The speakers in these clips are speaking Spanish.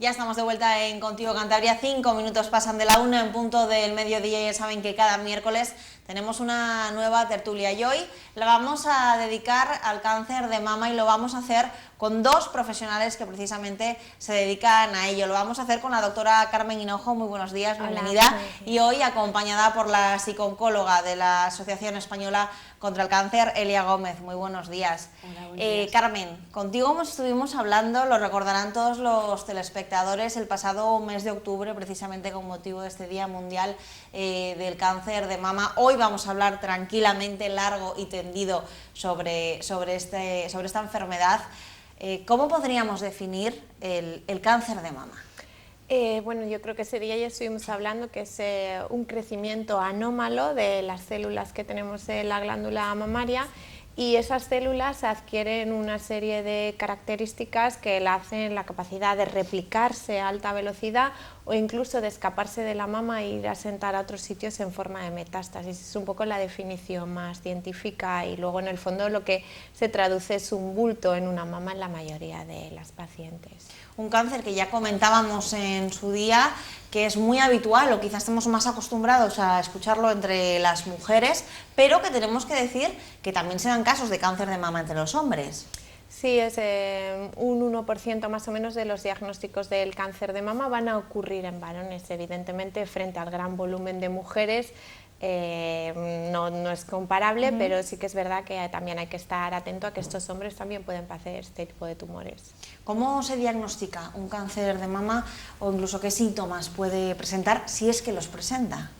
Ya estamos de vuelta en Contigo Cantabria, 5 minutos pasan de la 1 en punto del mediodía. Ya saben que cada miércoles tenemos una nueva tertulia y hoy la vamos a dedicar al cáncer de mama y lo vamos a hacer con dos profesionales que precisamente se dedican a ello. Lo vamos a hacer con la doctora Carmen Hinojo. Muy buenos días, bienvenida. Hola, y hoy acompañada por la psicooncóloga de la Asociación Española contra el Cáncer, Elia Gómez. Muy buenos días. Hola, buenos días. Carmen, contigo estuvimos hablando, lo recordarán todos los telespectadores, el pasado mes de octubre, precisamente con motivo de este Día Mundial del Cáncer de Mama. Hoy vamos a hablar tranquilamente, largo y tendido sobre esta enfermedad. ¿Cómo podríamos definir el cáncer de mama? Bueno, yo creo que ese día ya estuvimos hablando que es un crecimiento anómalo de las células que tenemos en la glándula mamaria, y esas células adquieren una serie de características que la hacen la capacidad de replicarse a alta velocidad o incluso de escaparse de la mama e ir a asentar a otros sitios en forma de metástasis. Es un poco la definición más científica, y luego en el fondo lo que se traduce es un bulto en una mama en la mayoría de las pacientes. Un cáncer que ya comentábamos en su día, que es muy habitual, o quizás estamos más acostumbrados a escucharlo entre las mujeres, pero que tenemos que decir que también se dan casos de cáncer de mama entre los hombres. Sí, es un 1% más o menos de los diagnósticos del cáncer de mama van a ocurrir en varones. Evidentemente, frente al gran volumen de mujeres, no es comparable, pero sí que es verdad que también hay que estar atento a que estos hombres también pueden padecer este tipo de tumores. ¿Cómo se diagnostica un cáncer de mama o incluso qué síntomas puede presentar si es que los presenta?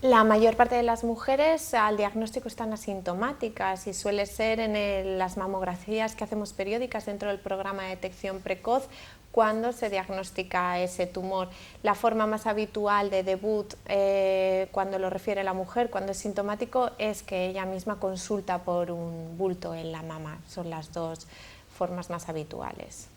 La mayor parte de las mujeres al diagnóstico están asintomáticas y suele ser en las mamografías que hacemos periódicas dentro del programa de detección precoz cuando se diagnostica ese tumor. La forma más habitual de debut cuando lo refiere la mujer, cuando es sintomático, es que ella misma consulta por un bulto en la mama. Son las dos formas más habituales.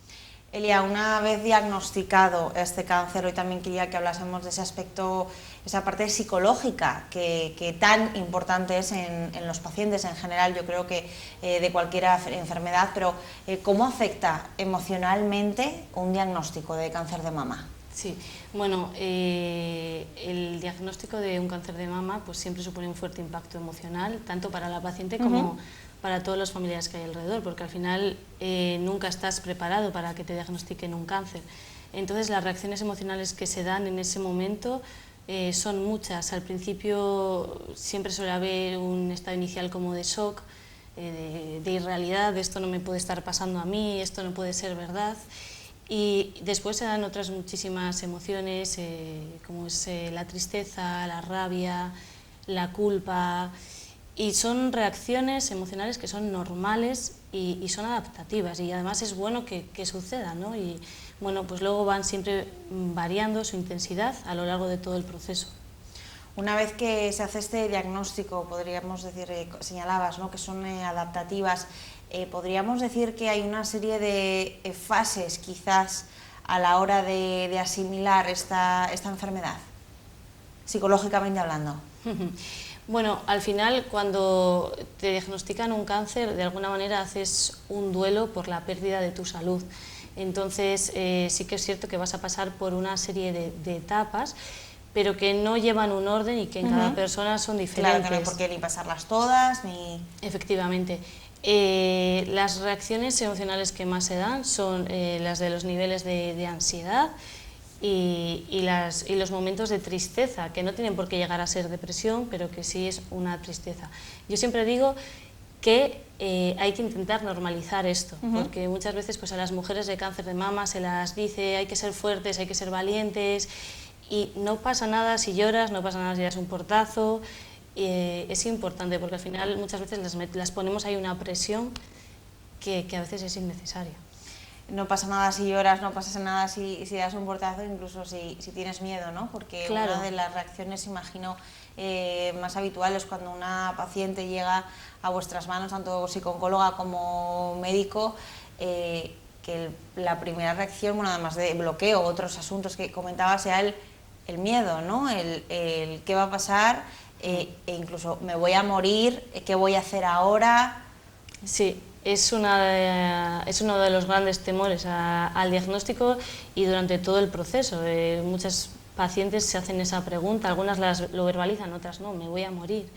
Elia, una vez diagnosticado este cáncer, hoy también quería que hablásemos de ese aspecto, esa parte psicológica que tan importante es en los pacientes en general, yo creo que de cualquier enfermedad, pero ¿cómo afecta emocionalmente un diagnóstico de cáncer de mama? Sí, bueno, el diagnóstico de un cáncer de mama pues siempre supone un fuerte impacto emocional, tanto para la paciente como para todos los familiares que hay alrededor, porque al final nunca estás preparado para que te diagnostiquen un cáncer. Entonces las reacciones emocionales que se dan en ese momento son muchas. Al principio siempre suele haber un estado inicial como de shock, de irrealidad, de esto no me puede estar pasando a mí, esto no puede ser verdad. Y después se dan otras muchísimas emociones, como es la tristeza, la rabia, la culpa. Y son reacciones emocionales que son normales y son adaptativas, y además es bueno que suceda, ¿no? Y bueno, pues luego van siempre variando su intensidad a lo largo de todo el proceso. Una vez que se hace este diagnóstico, podríamos decir, señalabas, ¿no?, que son adaptativas, podríamos decir que hay una serie de fases quizás a la hora de asimilar esta enfermedad, psicológicamente hablando. Bueno, al final cuando te diagnostican un cáncer, de alguna manera haces un duelo por la pérdida de tu salud. Entonces sí que es cierto que vas a pasar por una serie de etapas, pero que no llevan un orden y que en cada persona son diferentes. Claro, que no hay por qué ni pasarlas todas, ni... Efectivamente. Las reacciones emocionales que más se dan son las de los niveles de ansiedad, y los momentos de tristeza, que no tienen por qué llegar a ser depresión, pero que sí es una tristeza. Yo siempre digo que hay que intentar normalizar esto, porque muchas veces pues, a las mujeres de cáncer de mama se las dice hay que ser fuertes, hay que ser valientes, y no pasa nada si lloras, no pasa nada si das un portazo. Es importante porque al final muchas veces las ponemos ahí una presión que a veces es innecesaria. No pasa nada si lloras, no pasa nada si das un portazo, incluso si tienes miedo, ¿no? Porque claro, una de las reacciones, imagino, más habituales cuando una paciente llega a vuestras manos, tanto psicooncóloga como médico, que la primera reacción, bueno, además de bloqueo, otros asuntos que comentaba, sea el miedo, ¿no? El qué va a pasar, e incluso me voy a morir, qué voy a hacer ahora. Sí. es uno de los grandes temores al diagnóstico y durante todo el proceso. Muchas pacientes se hacen esa pregunta, algunas lo verbalizan, otras no, me voy a morir.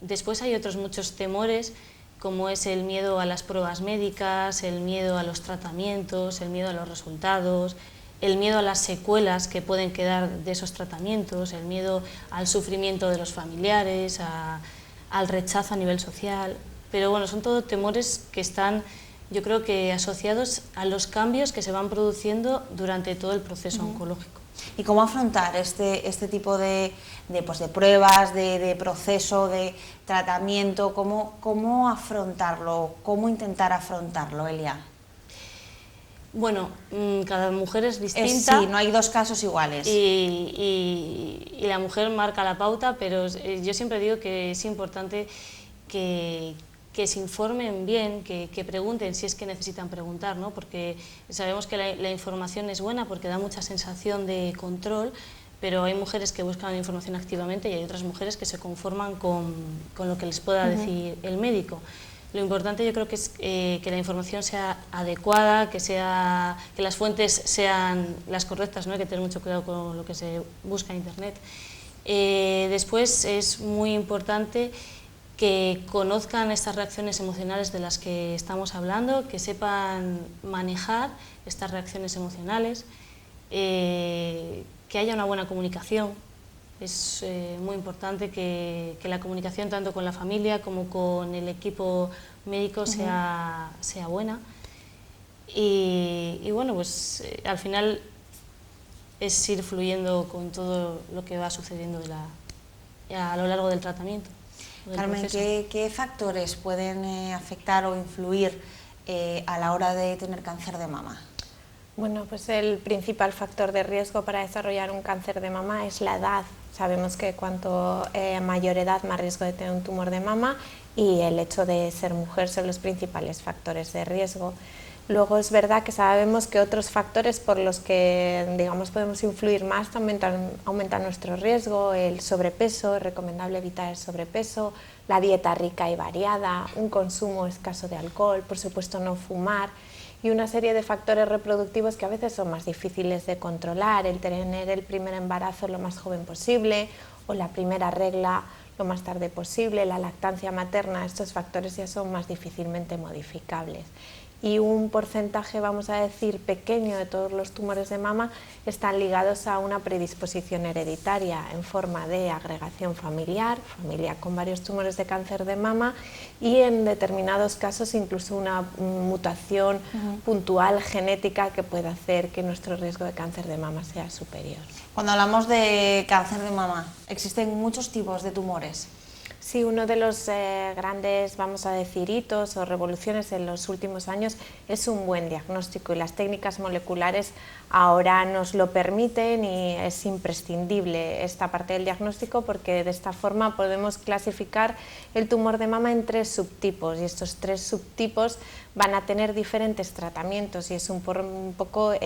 Después hay otros muchos temores, como es el miedo a las pruebas médicas, el miedo a los tratamientos, el miedo a los resultados, el miedo a las secuelas que pueden quedar de esos tratamientos, el miedo al sufrimiento de los familiares, al rechazo a nivel social. Pero bueno, son todos temores que están, yo creo que asociados a los cambios que se van produciendo durante todo el proceso oncológico. ¿Y cómo afrontar este tipo de pruebas, de proceso, de tratamiento? ¿Cómo afrontarlo? ¿Cómo intentar afrontarlo, Elia? Bueno, cada mujer es distinta. Sí, no hay dos casos iguales. Y la mujer marca la pauta, pero yo siempre digo que es importante que se informen bien, que pregunten si es que necesitan preguntar, ¿no? Porque sabemos que la información es buena porque da mucha sensación de control, pero hay mujeres que buscan información activamente y hay otras mujeres que se conforman con lo que les pueda decir el médico. Lo importante yo creo que es que la información sea adecuada, que las fuentes sean las correctas, ¿no? Hay que tener mucho cuidado con lo que se busca en Internet. Después es muy importante que conozcan estas reacciones emocionales de las que estamos hablando, que sepan manejar estas reacciones emocionales, que haya una buena comunicación. Es muy importante que la comunicación tanto con la familia como con el equipo médico sea buena. Y bueno, pues al final es ir fluyendo con todo lo que va sucediendo a lo largo del tratamiento. Carmen, ¿qué factores pueden afectar o influir a la hora de tener cáncer de mama? Bueno, pues el principal factor de riesgo para desarrollar un cáncer de mama es la edad. Sabemos que cuanto mayor edad, más riesgo de tener un tumor de mama, y el hecho de ser mujer son los principales factores de riesgo. Luego es verdad que sabemos que otros factores por los que, digamos, podemos influir más aumentan nuestro riesgo: el sobrepeso, es recomendable evitar el sobrepeso, la dieta rica y variada, un consumo escaso de alcohol, por supuesto no fumar, y una serie de factores reproductivos que a veces son más difíciles de controlar: el tener el primer embarazo lo más joven posible o la primera regla lo más tarde posible, la lactancia materna. Estos factores ya son más difícilmente modificables. Y un porcentaje, vamos a decir, pequeño de todos los tumores de mama están ligados a una predisposición hereditaria en forma de agregación familiar, familia con varios tumores de cáncer de mama, y en determinados casos incluso una mutación puntual genética que puede hacer que nuestro riesgo de cáncer de mama sea superior. Cuando hablamos de cáncer de mama, existen muchos tipos de tumores. Sí, uno de los grandes, vamos a decir, hitos o revoluciones en los últimos años es un buen diagnóstico, y las técnicas moleculares ahora nos lo permiten, y es imprescindible esta parte del diagnóstico porque de esta forma podemos clasificar el tumor de mama en 3 subtipos, y estos 3 subtipos van a tener diferentes tratamientos, y es un poco lo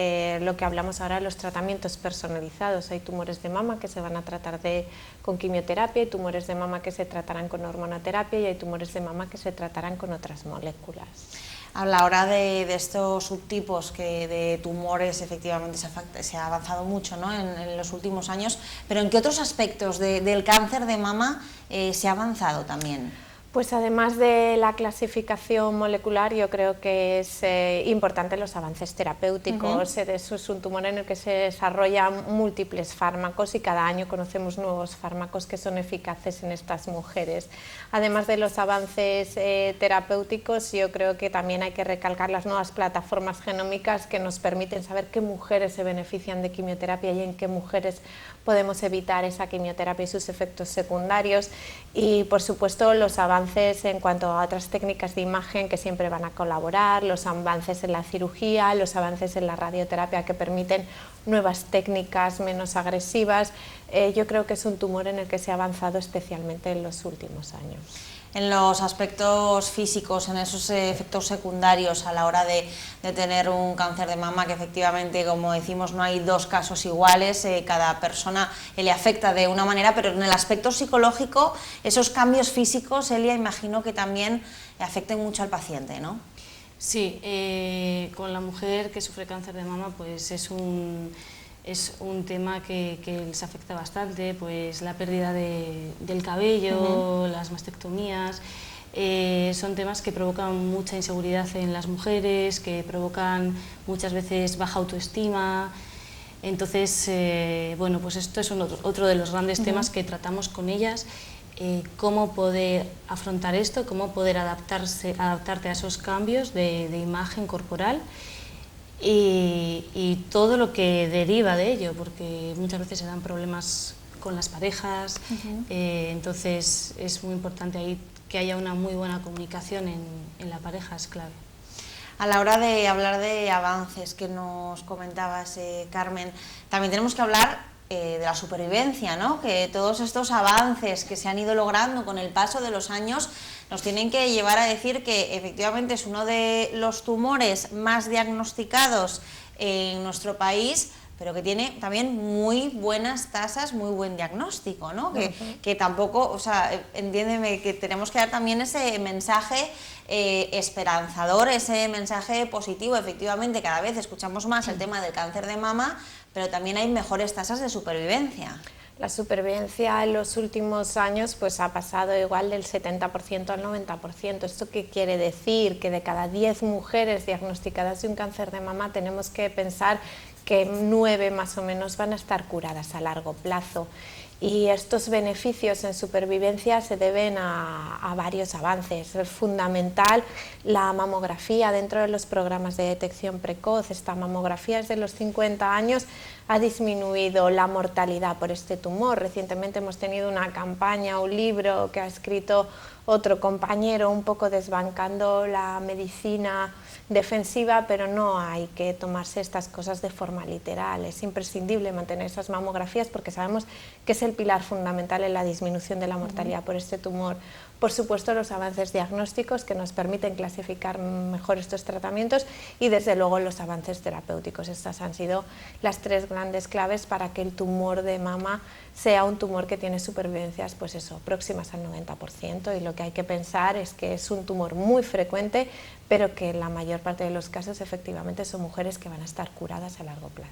que hablamos ahora de los tratamientos personalizados. Hay tumores de mama que se van a tratar con quimioterapia, hay tumores de mama que se tratarán con hormonoterapia y hay tumores de mama que se tratarán con otras moléculas. A la hora de estos subtipos de tumores, efectivamente se ha avanzado mucho, ¿no? en los últimos años, pero ¿en qué otros aspectos del cáncer de mama se ha avanzado también? Pues además de la clasificación molecular, yo creo que es importante los avances terapéuticos. Eso es un tumor en el que se desarrollan múltiples fármacos y cada año conocemos nuevos fármacos que son eficaces en estas mujeres. Además de los avances terapéuticos, yo creo que también hay que recalcar las nuevas plataformas genómicas que nos permiten saber qué mujeres se benefician de quimioterapia y en qué mujeres podemos evitar esa quimioterapia y sus efectos secundarios, y por supuesto los avances en cuanto a otras técnicas de imagen que siempre van a colaborar, los avances en la cirugía, los avances en la radioterapia que permiten nuevas técnicas menos agresivas. Yo creo que es un tumor en el que se ha avanzado especialmente en los últimos años. En los aspectos físicos, en esos efectos secundarios a la hora de tener un cáncer de mama, que efectivamente, como decimos, no hay 2 casos iguales, cada persona le afecta de una manera, pero en el aspecto psicológico, esos cambios físicos, Elia, imagino que también afecten mucho al paciente, ¿no? Sí, con la mujer que sufre cáncer de mama pues es un tema que les afecta bastante, pues la pérdida del cabello, las mastectomías, son temas que provocan mucha inseguridad en las mujeres, que provocan muchas veces baja autoestima. Entonces, bueno, pues esto es otro de los grandes temas que tratamos con ellas. Cómo poder afrontar esto, cómo poder adaptarte a esos cambios de imagen corporal y todo lo que deriva de ello, porque muchas veces se dan problemas con las parejas, entonces es muy importante ahí que haya una muy buena comunicación en la pareja, es clave. A la hora de hablar de avances que nos comentabas, Carmen, también tenemos que hablar de la supervivencia, ¿no? Que todos estos avances que se han ido logrando con el paso de los años nos tienen que llevar a decir que efectivamente es uno de los tumores más diagnosticados en nuestro país, pero que tiene también muy buenas tasas, muy buen diagnóstico, ¿no? Que tampoco, o sea, entiéndeme que tenemos que dar también ese mensaje esperanzador, ese mensaje positivo. Efectivamente, cada vez escuchamos más el tema del cáncer de mama, pero también hay mejores tasas de supervivencia. La supervivencia en los últimos años pues ha pasado igual del 70% al 90%. ¿Esto qué quiere decir? Que de cada 10 mujeres diagnosticadas de un cáncer de mama tenemos que pensar que 9 más o menos van a estar curadas a largo plazo. Y estos beneficios en supervivencia se deben a varios avances. Es fundamental la mamografía dentro de los programas de detección precoz. Esta mamografía desde los 50 años ha disminuido la mortalidad por este tumor. Recientemente hemos tenido una campaña, un libro que ha escrito otro compañero, un poco desbancando la medicina defensiva, pero no hay que tomarse estas cosas de forma literal. Es imprescindible mantener esas mamografías porque sabemos que es el pilar fundamental en la disminución de la mortalidad por este tumor. Por supuesto, los avances diagnósticos que nos permiten clasificar mejor estos tratamientos y desde luego los avances terapéuticos. Estas han sido las 3 grandes claves para que el tumor de mama sea un tumor que tiene supervivencias pues eso, próximas al 90%, y lo que hay que pensar es que es un tumor muy frecuente, pero que en la mayor parte de los casos efectivamente son mujeres que van a estar curadas a largo plazo.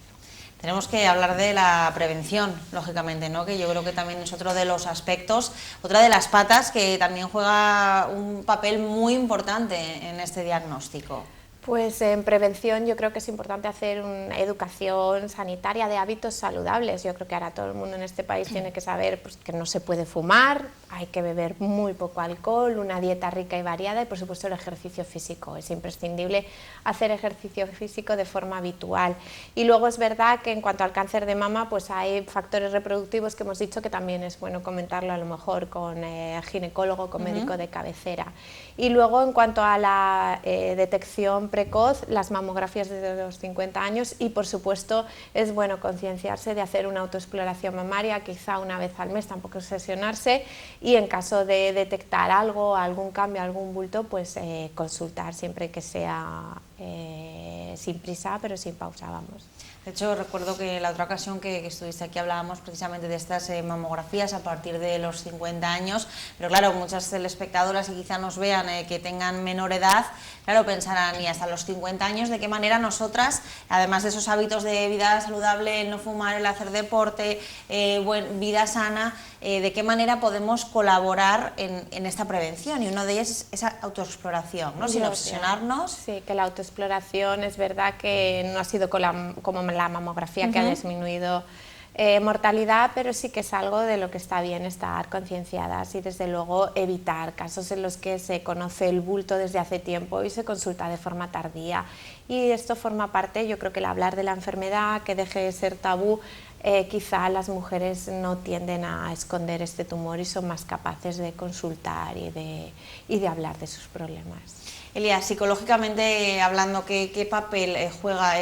Tenemos que hablar de la prevención, lógicamente, ¿no? Que yo creo que también es otro de los aspectos, otra de las patas que también juega un papel muy importante en este diagnóstico. Pues en prevención yo creo que es importante hacer una educación sanitaria de hábitos saludables. Yo creo que ahora todo el mundo en este país tiene que saber pues, que no se puede fumar, hay que beber muy poco alcohol, una dieta rica y variada y por supuesto el ejercicio físico. Es imprescindible hacer ejercicio físico de forma habitual. Y luego es verdad que en cuanto al cáncer de mama pues hay factores reproductivos que hemos dicho que también es bueno comentarlo a lo mejor con ginecólogo, con médico de cabecera. Y luego en cuanto a la detección precoz, las mamografías desde los 50 años y por supuesto es bueno concienciarse de hacer una autoexploración mamaria, quizá una vez al mes, tampoco obsesionarse, y en caso de detectar algo, algún cambio, algún bulto, pues consultar siempre que sea sin prisa pero sin pausa, vamos. De hecho, recuerdo que la otra ocasión que estuviste aquí hablábamos precisamente de estas mamografías a partir de los 50 años, pero claro, muchas telespectadoras que quizá nos vean que tengan menor edad, claro, pensarán, y hasta los 50 años, ¿de qué manera nosotras, además de esos hábitos de vida saludable, el no fumar, el hacer deporte, vida sana, de qué manera podemos colaborar en esta prevención? Y uno de ellas es esa autoexploración, ¿no? Sin obsesionarnos. Sí, que la autoexploración es verdad que no ha sido como la mamografía que ha disminuido mortalidad, pero sí que es algo de lo que está bien estar concienciadas y desde luego evitar casos en los que se conoce el bulto desde hace tiempo y se consulta de forma tardía. Y esto forma parte, yo creo que el hablar de la enfermedad, que deje de ser tabú, quizá las mujeres no tienden a esconder este tumor y son más capaces de consultar y de hablar de sus problemas. Elia, psicológicamente hablando, ¿qué papel juega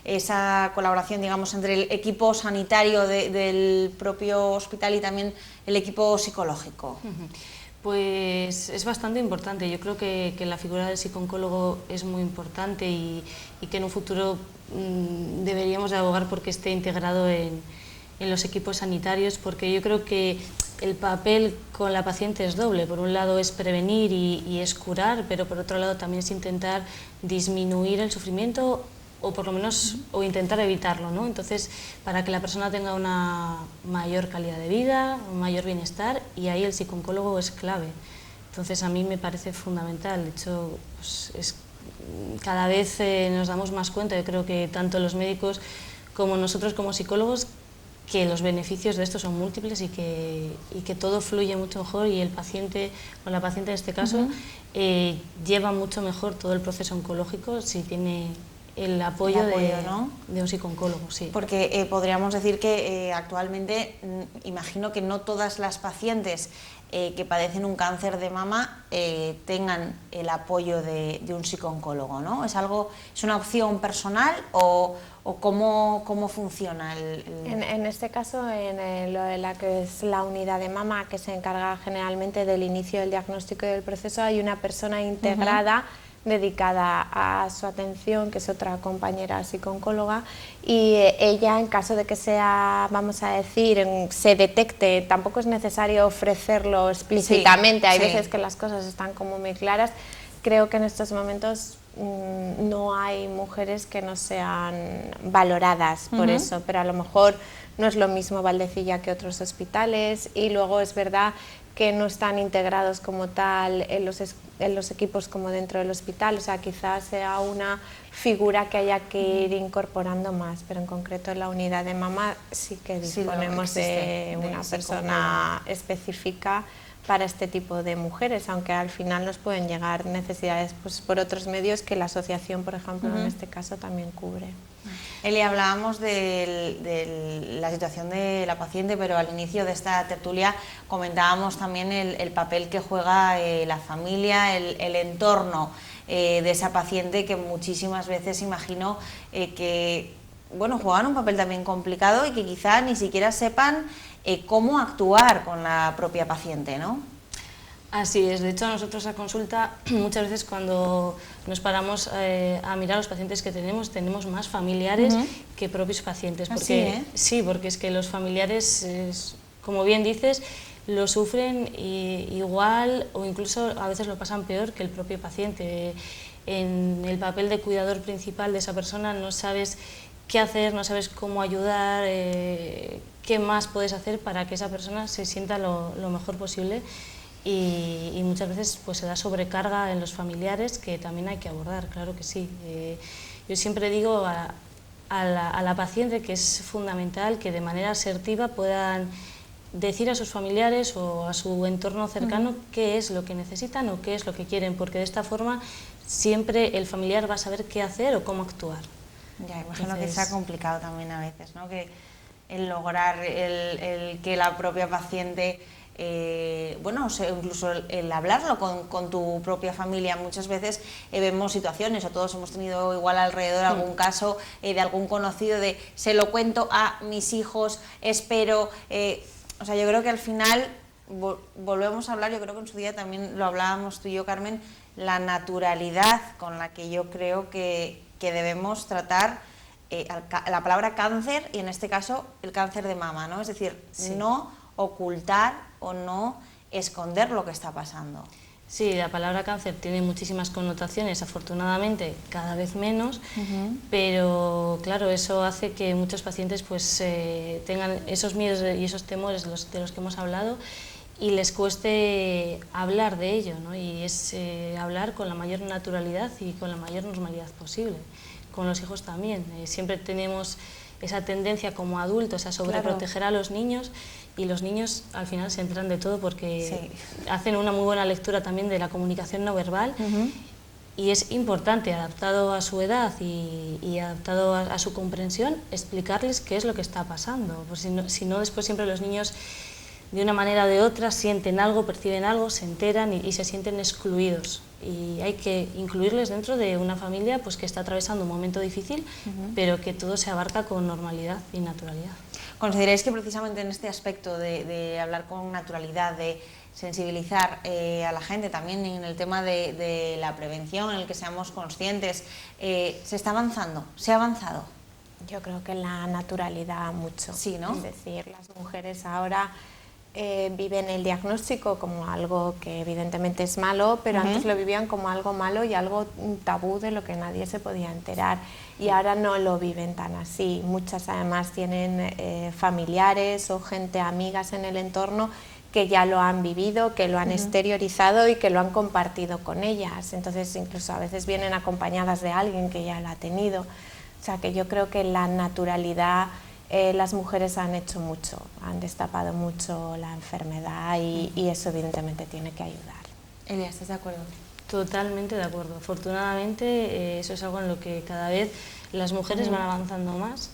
esa colaboración, digamos, entre el equipo sanitario del propio hospital y también el equipo psicológico? Pues es bastante importante. Yo creo que la figura del psicooncólogo es muy importante y que en un futuro deberíamos de abogar porque esté integrado en los equipos sanitarios, porque yo creo que el papel con la paciente es doble. Por un lado es prevenir y es curar, pero por otro lado también es intentar disminuir el sufrimiento o por lo menos o intentar evitarlo, ¿no? Entonces, para que la persona tenga una mayor calidad de vida, un mayor bienestar, y ahí el psicooncólogo es clave. Entonces, a mí me parece fundamental. De hecho, pues, cada vez nos damos más cuenta, yo creo que tanto los médicos como nosotros como psicólogos, que los beneficios de esto son múltiples y que todo fluye mucho mejor, y el paciente, o la paciente en este caso, lleva mucho mejor todo el proceso oncológico si tiene el apoyo, ¿no? de un psicooncólogo, sí. Porque podríamos decir que actualmente, imagino que no todas las pacientes que padecen un cáncer de mama tengan el apoyo de un psicooncólogo, ¿no? ¿Es una opción personal o cómo funciona En este caso, en lo de la que es la unidad de mama, que se encarga generalmente del inicio del diagnóstico y del proceso, hay una persona integrada dedicada a su atención, que es otra compañera psicooncóloga, y ella, en caso de que sea, vamos a decir, se detecte, tampoco es necesario ofrecerlo explícitamente, hay veces que las cosas están como muy claras. Creo que en estos momentos no hay mujeres que no sean valoradas por eso, pero a lo mejor no es lo mismo Valdecilla que otros hospitales, y luego es verdad que no están integrados como tal en los equipos como dentro del hospital, o sea, quizás sea una figura que haya que ir incorporando más, pero en concreto en la unidad de mama sí que disponemos de una persona específica para este tipo de mujeres, aunque al final nos pueden llegar necesidades pues, por otros medios que la asociación, por ejemplo, en este caso también cubre. Eli, hablábamos de la situación de la paciente, pero al inicio de esta tertulia comentábamos también el papel que juega la familia, el entorno de esa paciente, que muchísimas veces imagino que juegan un papel también complicado y que quizá ni siquiera sepan cómo actuar con la propia paciente, ¿no? Así es, de hecho nosotros a consulta muchas veces cuando nos paramos a mirar a los pacientes que tenemos más familiares que propios pacientes. Porque, sí, porque es que los familiares, como bien dices, lo sufren igual o incluso a veces lo pasan peor que el propio paciente. En el papel de cuidador principal de esa persona no sabes qué hacer, no sabes cómo ayudar, qué más puedes hacer para que esa persona se sienta lo mejor posible. Y muchas veces pues se da sobrecarga en los familiares que también hay que abordar, claro que sí. Yo siempre digo a la paciente que es fundamental que de manera asertiva puedan decir a sus familiares o a su entorno cercano qué es lo que necesitan o qué es lo que quieren, porque de esta forma siempre el familiar va a saber qué hacer o cómo actuar. Ya, imagino que sea complicado también a veces, ¿no? Que el lograr el que la propia paciente... incluso el hablarlo con tu propia familia. Muchas veces vemos situaciones, o todos hemos tenido igual alrededor algún caso de algún conocido de se lo cuento a mis hijos, espero... o sea, yo creo que al final volvemos a hablar, yo creo que en su día también lo hablábamos tú y yo, Carmen, la naturalidad con la que yo creo que debemos tratar la palabra cáncer, y en este caso el cáncer de mama, ¿no? Es decir, no ocultar o no esconder lo que está pasando. Sí, la palabra cáncer tiene muchísimas connotaciones, afortunadamente cada vez menos, pero claro, eso hace que muchos pacientes pues tengan esos miedos y esos temores de los que hemos hablado y les cueste hablar de ello, ¿no? Y es hablar con la mayor naturalidad y con la mayor normalidad posible. Con los hijos también, siempre tenemos esa tendencia como adultos a sobreproteger a los niños, y los niños al final se enteran de todo porque hacen una muy buena lectura también de la comunicación no verbal, y es importante, adaptado a su edad y adaptado a su comprensión, explicarles qué es lo que está pasando, pues si no después siempre los niños de una manera o de otra sienten algo, perciben algo, se enteran y se sienten excluidos. Y hay que incluirles dentro de una familia pues, que está atravesando un momento difícil, pero que todo se abarca con normalidad y naturalidad. ¿Consideráis que precisamente en este aspecto de hablar con naturalidad, de sensibilizar a la gente, también en el tema de la prevención, en el que seamos conscientes, se está avanzando? ¿Se ha avanzado? Yo creo que en la naturalidad mucho. Sí, ¿no? Es decir, las mujeres ahora viven el diagnóstico como algo que evidentemente es malo, pero antes lo vivían como algo malo y algo tabú de lo que nadie se podía enterar, y ahora no lo viven tan así. Muchas además tienen familiares o gente, amigas en el entorno que ya lo han vivido, que lo han exteriorizado y que lo han compartido con ellas. Entonces incluso a veces vienen acompañadas de alguien que ya lo ha tenido. O sea que yo creo que la naturalidad, las mujeres han hecho mucho, han destapado mucho la enfermedad y eso evidentemente tiene que ayudar. Elia, ¿estás de acuerdo? Totalmente de acuerdo. Afortunadamente eso es algo en lo que cada vez las mujeres van avanzando más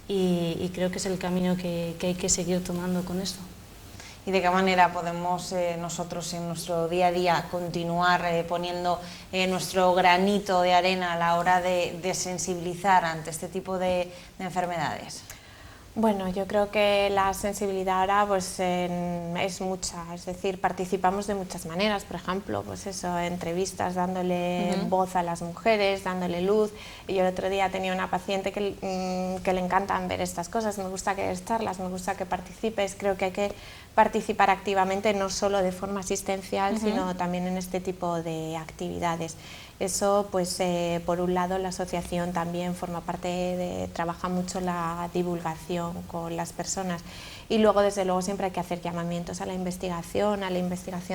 y creo que es el camino que hay que seguir tomando con esto. ¿Y de qué manera podemos nosotros en nuestro día a día continuar poniendo nuestro granito de arena a la hora de sensibilizar ante este tipo de enfermedades? Bueno, yo creo que la sensibilidad ahora pues, es mucha, es decir, participamos de muchas maneras, por ejemplo, pues eso, entrevistas dándole voz a las mujeres, dándole luz. Y yo el otro día tenía una paciente que le encantan ver estas cosas, me gusta que des charlas, me gusta que participes, creo que hay que participar activamente, no solo de forma asistencial, sino también en este tipo de actividades. Eso, pues, por un lado, la asociación también forma parte trabaja mucho la divulgación con las personas, y luego, desde luego, siempre hay que hacer llamamientos a la investigación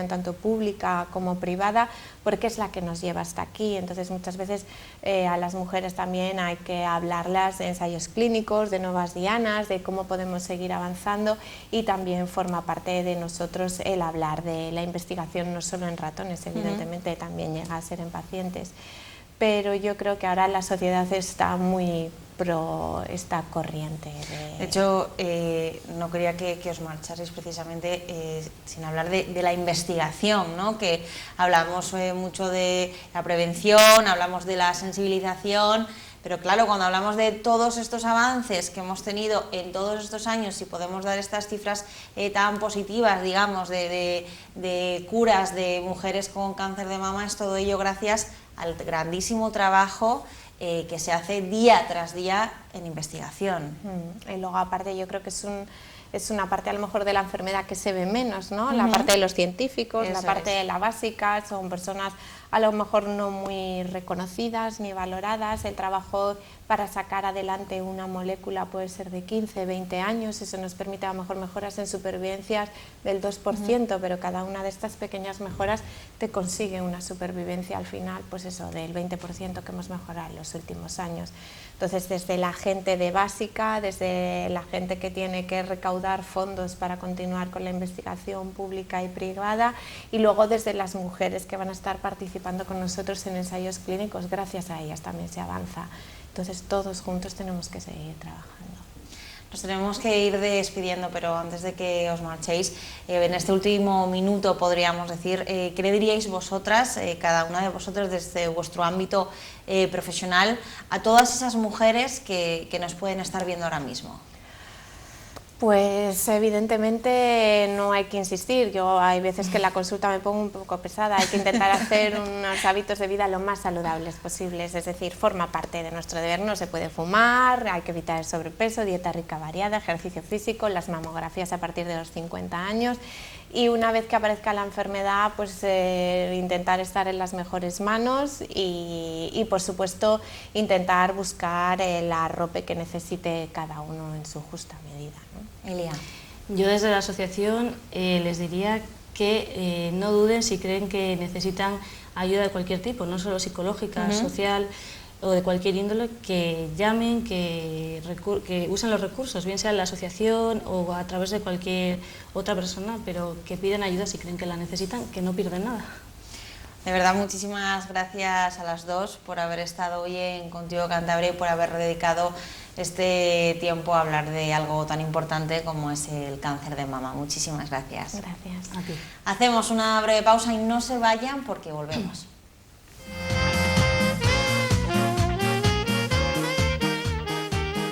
tanto pública como privada, porque es la que nos lleva hasta aquí. Entonces, muchas veces a las mujeres también hay que hablarlas de ensayos clínicos, de nuevas dianas, de cómo podemos seguir avanzando, y también forma parte de nosotros el hablar de la investigación, no solo en ratones, evidentemente también llega a ser en pacientes. Pero yo creo que ahora la sociedad está muy pro esta corriente. De hecho, no quería que os marchaseis precisamente sin hablar de la investigación, ¿no? Que hablamos mucho de la prevención, hablamos de la sensibilización, pero claro, cuando hablamos de todos estos avances que hemos tenido en todos estos años, y podemos dar estas cifras tan positivas, digamos, de curas de mujeres con cáncer de mama, es todo ello gracias al grandísimo trabajo que se hace día tras día en investigación. Y luego, aparte, yo creo que es una parte a lo mejor de la enfermedad que se ve menos, ¿no? La parte de los científicos, la parte de la básica, son personas a lo mejor no muy reconocidas ni valoradas. El trabajo para sacar adelante una molécula puede ser de 15, 20 años, eso nos permite a lo mejor mejoras en supervivencias del 2%, pero cada una de estas pequeñas mejoras te consigue una supervivencia al final, pues eso, del 20% que hemos mejorado en los últimos años. Entonces, desde la gente de básica, desde la gente que tiene que recaudar fondos para continuar con la investigación pública y privada, y luego desde las mujeres que van a estar participando con nosotros en ensayos clínicos, gracias a ellas también se avanza. Entonces, todos juntos tenemos que seguir trabajando. Nos tenemos que ir despidiendo, pero antes de que os marchéis, en este último minuto podríamos decir, ¿qué le diríais vosotras, cada una de vosotras desde vuestro ámbito profesional, a todas esas mujeres que nos pueden estar viendo ahora mismo? Pues evidentemente no hay que insistir. Yo hay veces que en la consulta me pongo un poco pesada, hay que intentar hacer unos hábitos de vida lo más saludables posibles, es decir, forma parte de nuestro deber, no se puede fumar, hay que evitar el sobrepeso, dieta rica variada, ejercicio físico, las mamografías a partir de los 50 años, y una vez que aparezca la enfermedad, pues intentar estar en las mejores manos y por supuesto intentar buscar el arrope que necesite cada uno en su justa medida, ¿no? Elia. Yo desde la asociación les diría que no duden si creen que necesitan ayuda de cualquier tipo, no solo psicológica, social o de cualquier índole, que llamen, que usen los recursos, bien sea en la asociación o a través de cualquier otra persona, pero que piden ayuda si creen que la necesitan, que no pierden nada. De verdad, muchísimas gracias a las dos por haber estado hoy en Contigo Cantabria y por haber dedicado este tiempo a hablar de algo tan importante como es el cáncer de mama. Muchísimas gracias. Gracias. A ti. Hacemos una breve pausa y no se vayan porque volvemos.